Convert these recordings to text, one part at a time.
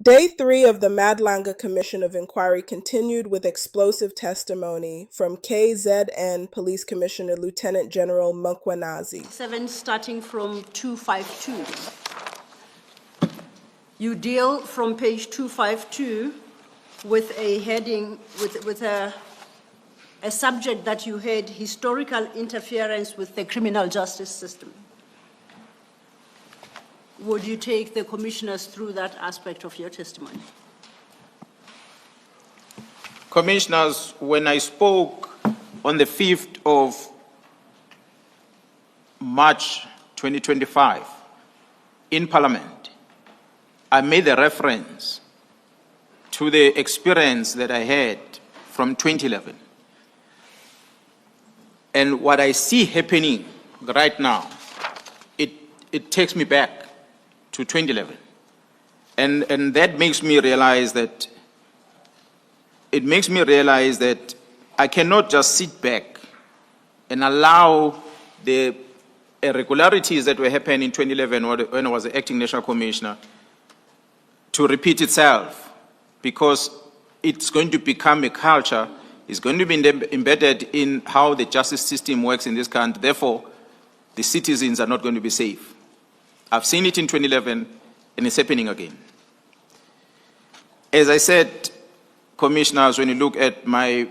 Day 3 of the Madlanga Commission of Inquiry continued with explosive testimony from KZN Police Commissioner Lt General Mkhwanazi. 7 starting from 252. You deal from page 252 with a heading, with a subject that you had, historical interference with the criminal justice system. Would you take the commissioners through that aspect of your testimony? Commissioners, when I spoke on the 5th of March 2025 in Parliament, I made a reference to the experience that I had from 2011. And what I see happening right now, it takes me back to 2011. And that makes me realize that, I cannot just sit back and allow the irregularities that were happening in 2011 when I was the acting national commissioner to repeat itself, because it's going to become a culture, it's going to be embedded in how the justice system works in this country. Therefore, the citizens are not going to be safe. I've seen it in 2011, and it's happening again. As I said, commissioners, when you look at my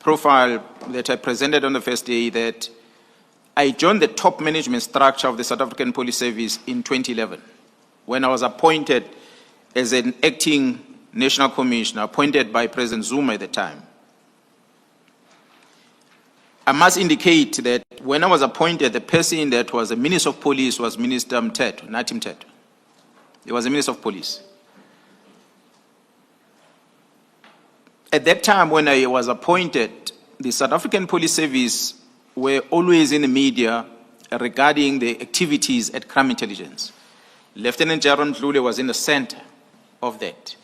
profile that I presented on the first day, that I joined the top management structure of the South African Police Service in 2011, when I was appointed as an acting national commissioner, appointed by President Zuma at the time. I must indicate that when I was appointed, the person that was the Minister of Police was Minister Mthethwa, Nathi Mthethwa. He was the Minister of Police. At that time, when I was appointed, the South African Police Service were always in the media regarding the activities at crime intelligence. Lieutenant General Mdluli was in the center of that.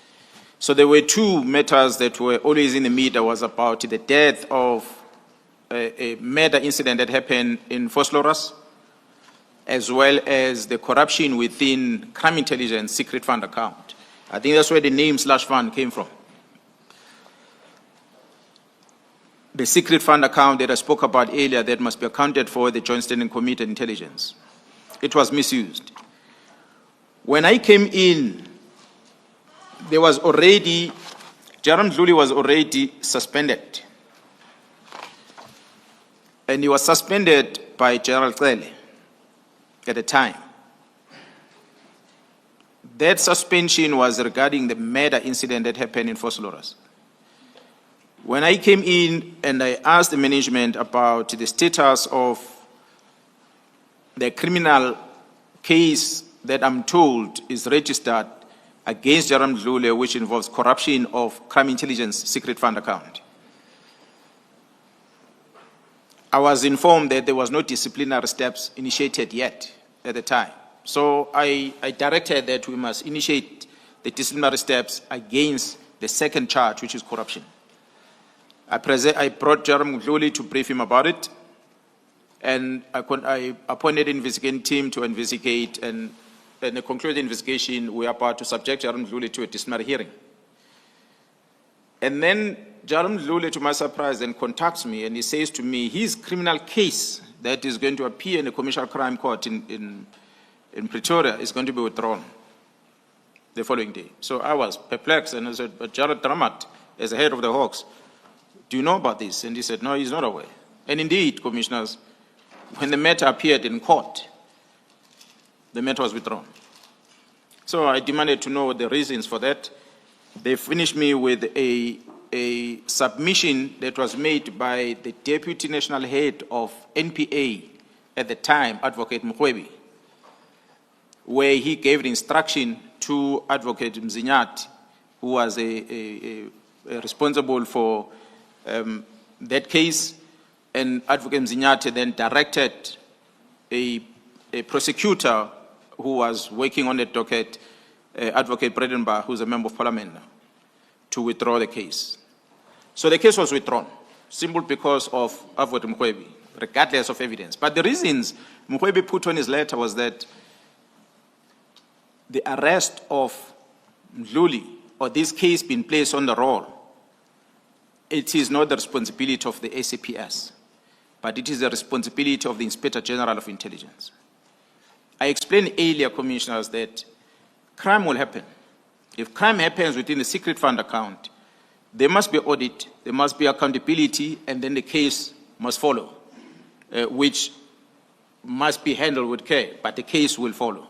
So there were two matters that were always in the media. Was about the death of a murder incident that happened in Vosloorus, as well as the corruption within crime intelligence secret fund account. I think that's where the name slush fund came from. The secret fund account that I spoke about earlier that must be accounted for the Joint Standing Committee on Intelligence. It was misused. When I came in, there was already, General Mdluli was already suspended. And he was suspended by General Lt at the time. That suspension was regarding the murder incident that happened in Vosloorus. When I came in and I asked the management about the status of the criminal case that I'm told is registered against General Mdluli, which involves corruption of crime intelligence secret fund account, I was informed that there was no disciplinary steps initiated yet at the time. So I directed that we must initiate the disciplinary steps against the second charge, which is corruption. I brought General Mdluli to brief him about it, and I appointed an investigating team to investigate, and in the concluded investigation, we are about to subject General Mdluli to a disciplinary hearing. And then General Mdluli, to my surprise, then contacts me and he says to me, his criminal case that is going to appear in the Commercial Crime Court in Pretoria is going to be withdrawn the following day. So I was perplexed and I said, but Jared Dramat, as the head of the Hawks, do you know about this? And he said, no, he's not aware. And indeed, commissioners, when the matter appeared in court, the matter was withdrawn. So I demanded to know the reasons for that. They finished me with a submission that was made by the Deputy National Head of NPA at the time, Advocate Mkhwanazi, where he gave the instruction to Advocate Mzinyati, who was responsible for that case, and Advocate Mzinyati then directed a prosecutor who was working on the docket, Advocate Bredenbach, who's a member of parliament now, to withdraw the case. So the case was withdrawn, simply because of Advocate Mkhwanazi, regardless of evidence. But the reasons Mkhwanazi put on his letter was that the arrest of Mdluli or this case being placed on the roll, it is not the responsibility of the SAPS, but it is the responsibility of the Inspector General of Intelligence. I explained earlier, Commissioners, that crime will happen. If crime happens within the secret fund account, there must be audit, there must be accountability, and then the case must follow, which must be handled with care, but the case will follow.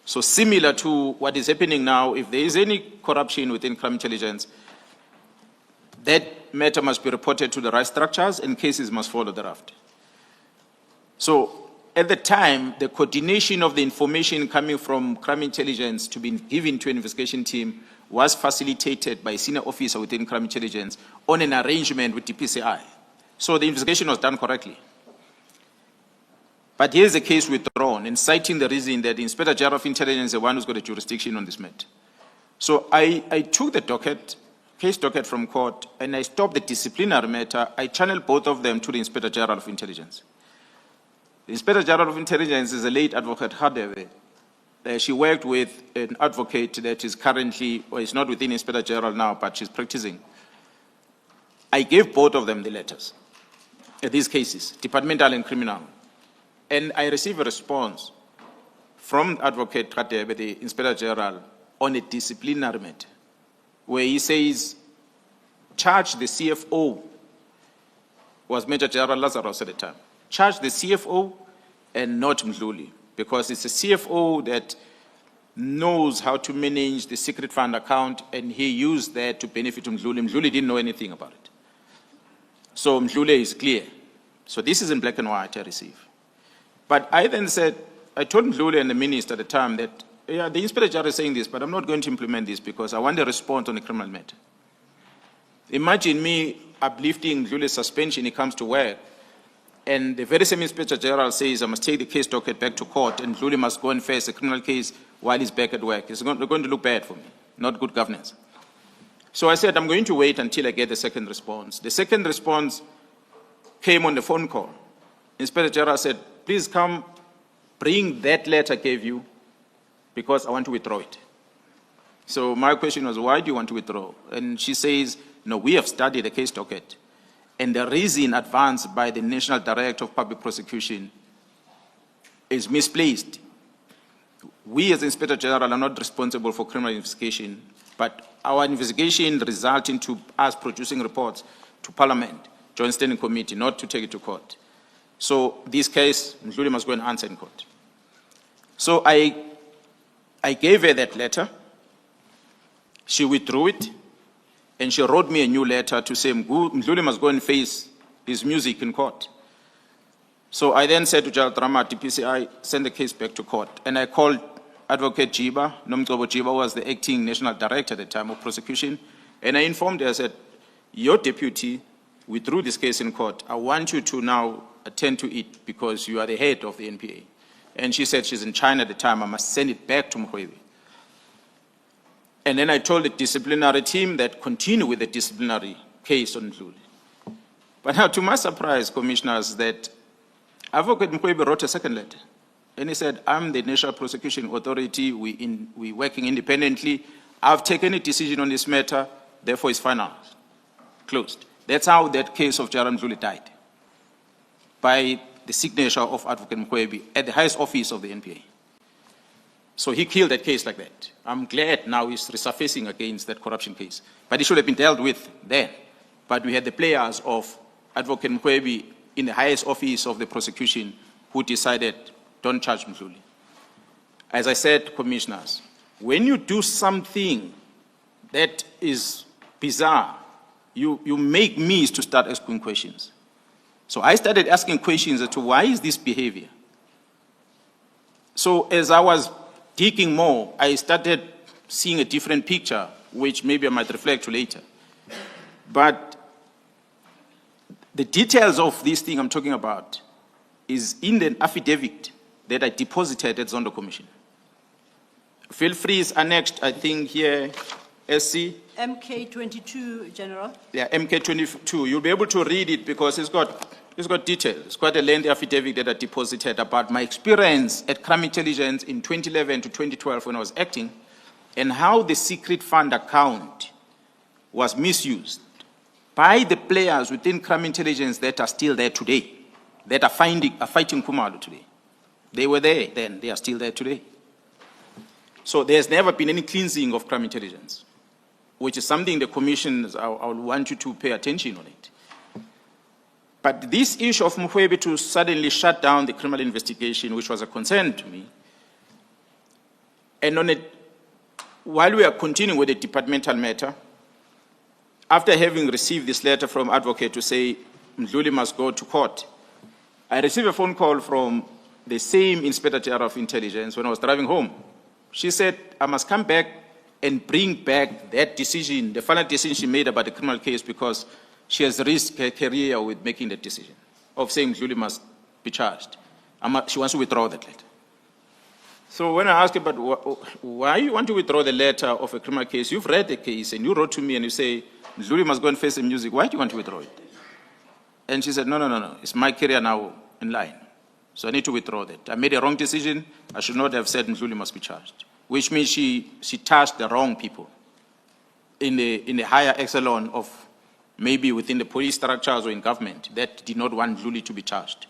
So similar to what is happening now, if there is any corruption within crime intelligence, that matter must be reported to the right structures and cases must follow thereafter. So at the time, the coordination of the information coming from crime intelligence to be given to an investigation team was facilitated by a senior officer within crime intelligence on an arrangement with DPCI. So the investigation was done correctly. But here's the case withdrawn and citing the reason that the Inspector General of Intelligence is the one who's got a jurisdiction on this matter. So I took the case docket from court and I stopped the disciplinary matter. I channeled both of them to the Inspector General of Intelligence. The Inspector General of Intelligence is a late advocate, Radebe. She worked with an advocate that is currently, or is not within Inspector General now, but she's practicing. I gave both of them the letters, these cases, departmental and criminal. And I received a response from Advocate Radebe, the Inspector General, on a disciplinary matter, where he says, charge the CFO, was Major General Lazarus at the time, charge the CFO and not Mdluli, because it's a CFO that knows how to manage the secret fund account, and he used that to benefit Mdluli. Mdluli didn't know anything about it. So Mdluli is clear. So this is in black and white I received. But I then said, I told Mdluli and the minister at the time that, yeah, the Inspector General is saying this, but I'm not going to implement this because I want a response on the criminal matter. Imagine me uplifting Mdluli's suspension, he comes to work, and the very same Inspector General says I must take the case docket back to court and Mdluli must go and face a criminal case while he's back at work. It's going to look bad for me, not good governance. So I said, I'm going to wait until I get the second response. The second response came on the phone call. Inspector General said, please come, bring that letter I gave you because I want to withdraw it. So my question was, why do you want to withdraw? And she says, no, we have studied the case docket. And the reason advanced by the National Director of Public Prosecution is misplaced. We as Inspector General are not responsible for criminal investigation, but our investigation results into us producing reports to Parliament, Joint Standing Committee, not to take it to court. So this case, Mdluli must go and answer in court. So I gave her that letter. She withdrew it, and she wrote me a new letter to say Mdluli must go and face his music in court. So I then said to Judge Drama, DPCI, send the case back to court. And I called Advocate Jiba, Nomgcobo Jiba was the acting national director at the time of prosecution, and I informed her, I said, your deputy withdrew this case in court. I want you to now attend to it because you are the head of the NPA. And she said she's in China at the time, I must send it back to Mkhwanazi. And then I told the disciplinary team that continue with the disciplinary case on Mdluli. But now, to my surprise, Commissioners, that Advocate Mkhwanazi wrote a second letter. And he said, I'm the National Prosecution Authority, we're working independently. I've taken a decision on this matter, therefore it's final, closed. That's how that case of Nhlanhla Mkhwanazi died, by the signature of Advocate Mkhwanazi at the highest office of the NPA. So he killed that case like that. I'm glad now he's resurfacing against that corruption case. But it should have been dealt with then. But we had the players of Advocate Mkhwanazi in the highest office of the prosecution who decided, don't charge Mdluli. As I said, Commissioners, when you do something that is bizarre, you make me to start asking questions. So I started asking questions as to why is this behavior? So as I was digging more, I started seeing a different picture, which maybe I might reflect to later. But the details of this thing I'm talking about is in the affidavit that I deposited at Zondo Commission. Feel free, it's annexed, I think here, SC. MK22, General. Yeah, MK22. You'll be able to read it because it's got details. It's quite a lengthy affidavit that I deposited about my experience at crime intelligence in 2011 to 2012 when I was acting, and how the secret fund account was misused by the players within crime intelligence that are still there today, that are fighting Khumalo today. They were there then, they are still there today. So there's never been any cleansing of crime intelligence, which is something the commission, I would want you to pay attention on it. But this issue of Mkhwebe to suddenly shut down the criminal investigation, which was a concern to me, and on it, while we are continuing with the departmental matter, after having received this letter from advocate to say Mdluli must go to court, I received a phone call from the same Inspector General of Intelligence when I was driving home. She said, I must come back and bring back that decision, the final decision she made about the criminal case, because she has risked her career with making that decision of saying Mdluli must be charged. She wants to withdraw that letter. So when I asked her, but why you want to withdraw the letter of a criminal case? You've read the case and you wrote to me and you say, Mdluli must go and face the music. Why do you want to withdraw it? And she said, no. It's my career now in line. So I need to withdraw that. I made a wrong decision. I should not have said Mdluli must be charged, which means she touched the wrong people in the higher echelon of maybe within the police structures or in government that did not want Mdluli to be charged.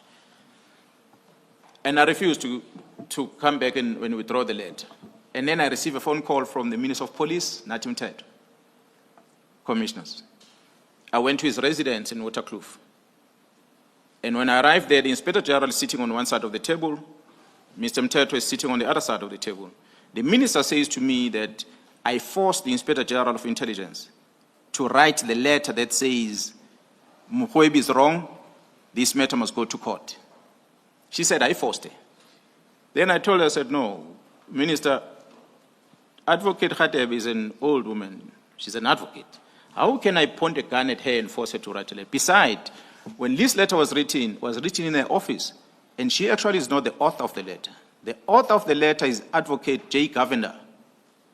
And I refused to come back and withdraw the letter. And then I received a phone call from the Minister of Police, Nathi Mthethwa, commissioners. I went to his residence in Waterkloof. And when I arrived there, the Inspector General is sitting on one side of the table, Mr. Mthethwa is sitting on the other side of the table. The minister says to me that I forced the Inspector General of Intelligence to write the letter that says, Mkhwebe is wrong, this matter must go to court. She said, I forced her. Then I told her, I said, no, Minister, Advocate Radebe is an old woman. She's an advocate. How can I point a gun at her and force her to write a letter? Besides, when this letter was written in her office, and she actually is not the author of the letter. The author of the letter is Advocate J. Governor,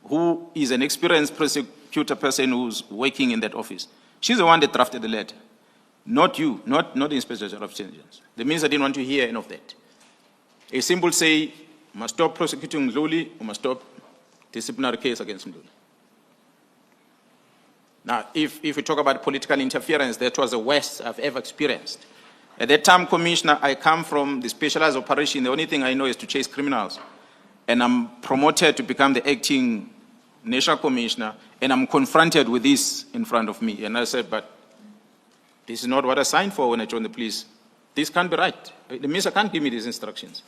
who is an experienced prosecutor person who's working in that office. She's the one that drafted the letter, not you, not the Inspector General of Intelligence. The minister didn't want to hear any of that. A simple say, must stop prosecuting Mdluli, or must stop disciplinary case against Mdluli. Now, if we talk about political interference, that was the worst I've ever experienced. At that time, Commissioner, I come from the specialized operation. The only thing I know is to chase criminals. And I'm promoted to become the acting National Commissioner, and I'm confronted with this in front of me. And I said, but this is not what I signed for when I joined the police. This can't be right. The minister can't give me these instructions.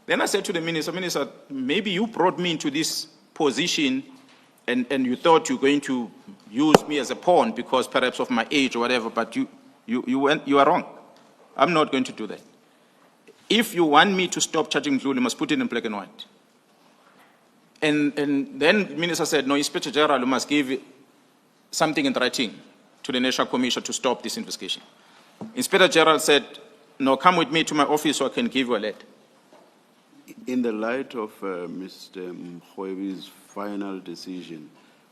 Then I said to the minister, maybe you brought me into this position and you thought you were going to use me as a pawn because perhaps of my age or whatever, but you are wrong. I'm not going to do that. If you want me to stop charging Mdluli, you must put it in black and white. And then the minister said, no, Inspector General must give something in writing to the National Commission to stop this investigation. Inspector General said, no, come with me to my office so I can give you a letter. In the light of Mr. Mkhwebe's final decision,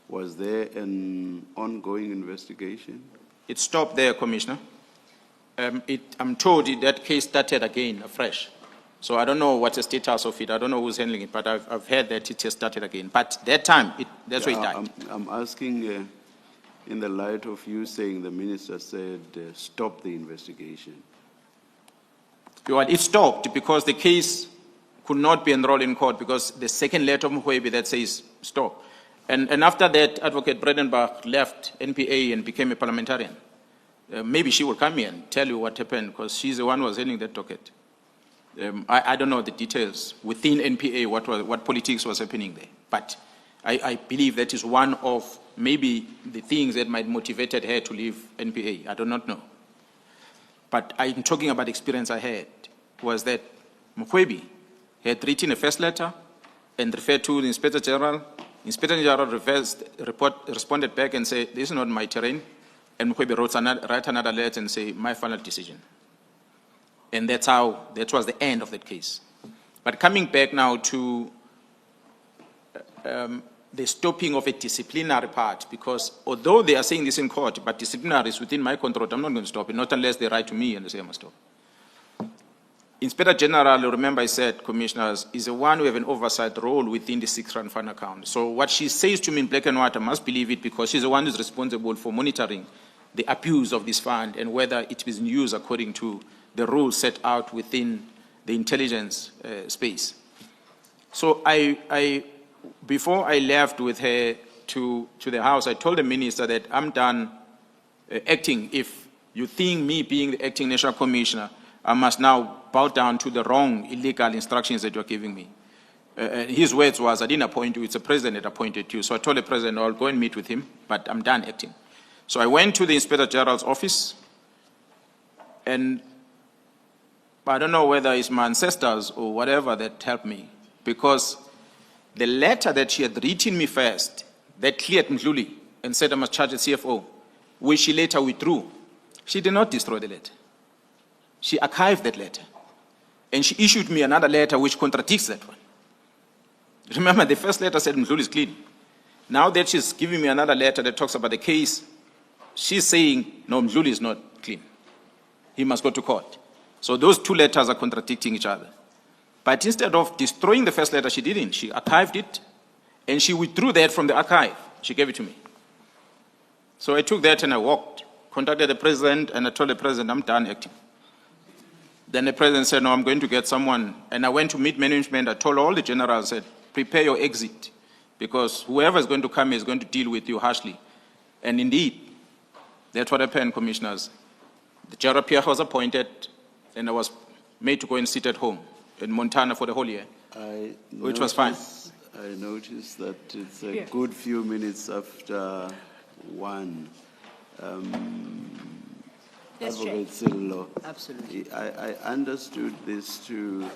was there an ongoing investigation? It stopped there, Commissioner. I'm told that case started again afresh. So I don't know what's the status of it. I don't know who's handling it, but I've heard that it has started again. But that time, that's where it died. I'm asking in the light of you saying the minister said stop the investigation. Well, it stopped because the case could not be enrolled in court because the second letter of Mkhwebe that says stop. And after that, Advocate Bredenbach left NPA and became a parliamentarian. Maybe she will come here and tell you what happened because she's the one who was handling that docket. I don't know the details within NPA, what politics was happening there. But I believe that is one of maybe the things that might motivated her to leave NPA. I do not know. But I'm talking about experience I had was that Mkhwebe had written a first letter and referred to the Inspector General. Inspector General responded back and said, this is not my terrain. And Mkhwebe wrote another letter and say, my final decision. And that was the end of that case. But coming back now to the stopping of a disciplinary part, because although they are saying this in court, but disciplinary is within my control, I'm not going to stop it, not unless they write to me and they say I must stop. Inspector General, remember I said, Commissioners, is the one who have an oversight role within the 6-rand fund account. So what she says to me in black and white, I must believe it because she's the one who's responsible for monitoring the abuse of this fund and whether it is used according to the rules set out within the intelligence space. So before I left with her to the House, I told the Minister that I'm done acting. If you think me being the acting National Commissioner, I must now bow down to the wrong illegal instructions that you're giving me. His words was, I didn't appoint you, it's the President that appointed you. So I told the President, I'll go and meet with him, but I'm done acting. So I went to the Inspector General's office, and I don't know whether it's my ancestors or whatever that helped me, because the letter that she had written me first, that cleared Mdluli and said I must charge the CFO, which she later withdrew, she did not destroy the letter. She archived that letter. And she issued me another letter which contradicts that one. Remember, the first letter said Mdluli is clean. Now that she's giving me another letter that talks about the case, she's saying, no, Mdluli is not clean. He must go to court. So those two letters are contradicting each other. But instead of destroying the first letter, she didn't. She archived it, and she withdrew that from the archive. She gave it to me. So I took that and I walked, contacted the President, and I told the President, I'm done acting. Then the President said, no, I'm going to get someone. And I went to meet management. I told all the generals, I said, prepare your exit, because whoever is going to come is going to deal with you harshly. And indeed, that's what happened, Commissioners. The General Pierre was appointed, and I was made to go and sit at home in Montana for the whole year, which was fine. I noticed that it's a good few minutes after 1. Yes, Chair. Advocate Sillo, Absolutely. I understood this to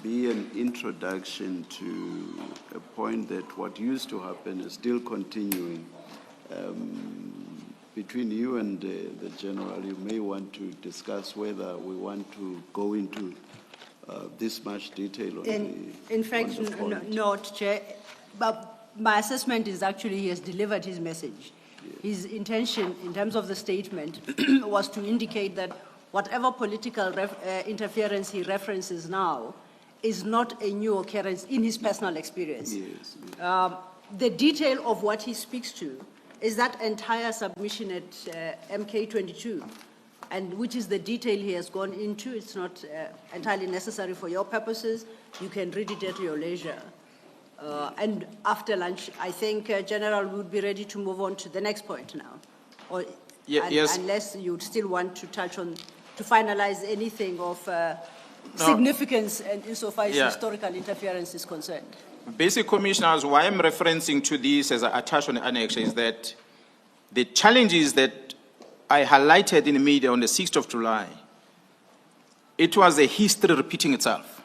be an introduction to a point that what used to happen is still continuing. Between you and the General, you may want to discuss whether we want to go into this much detail on In fact, on the point. not, Chair. But my assessment is actually he has delivered his message. His intention, in terms of the statement, was to indicate that whatever political interference he references now is not a new occurrence in his personal experience. Yes. The detail of what he speaks to is that entire submission at MK22, and which is the detail he has gone into. It's not entirely necessary for your purposes. You can read it at your leisure. And after lunch, I think, General, would be ready to move on to the next point now. Or, yes. Unless you'd still want to touch on, to finalize anything of significance and insofar as historical interference is concerned. Basic, Commissioners, why I'm referencing to this as I attach on the annex is that the challenges that I highlighted in the media on the 6th of July, it was a history repeating itself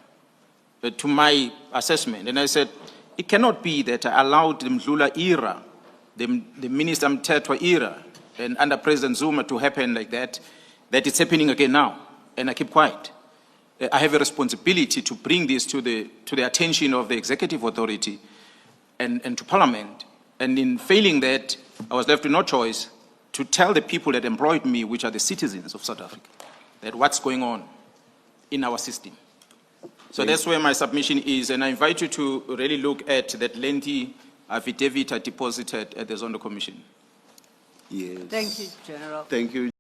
to my assessment. And I said, it cannot be that I allowed the Mdluli era, the Minister Mthethwa era, and under President Zuma to happen like that it's happening again now, and I keep quiet. I have a responsibility to bring this to the attention of the executive authority and to Parliament. And in failing that, I was left with no choice to tell the people that employed me, which are the citizens of South Africa, that what's going on in our system. So that's where my submission is, and I invite you to really look at that lengthy affidavit I deposited at the Zondo Commission. Yes. Thank you, General. Thank you.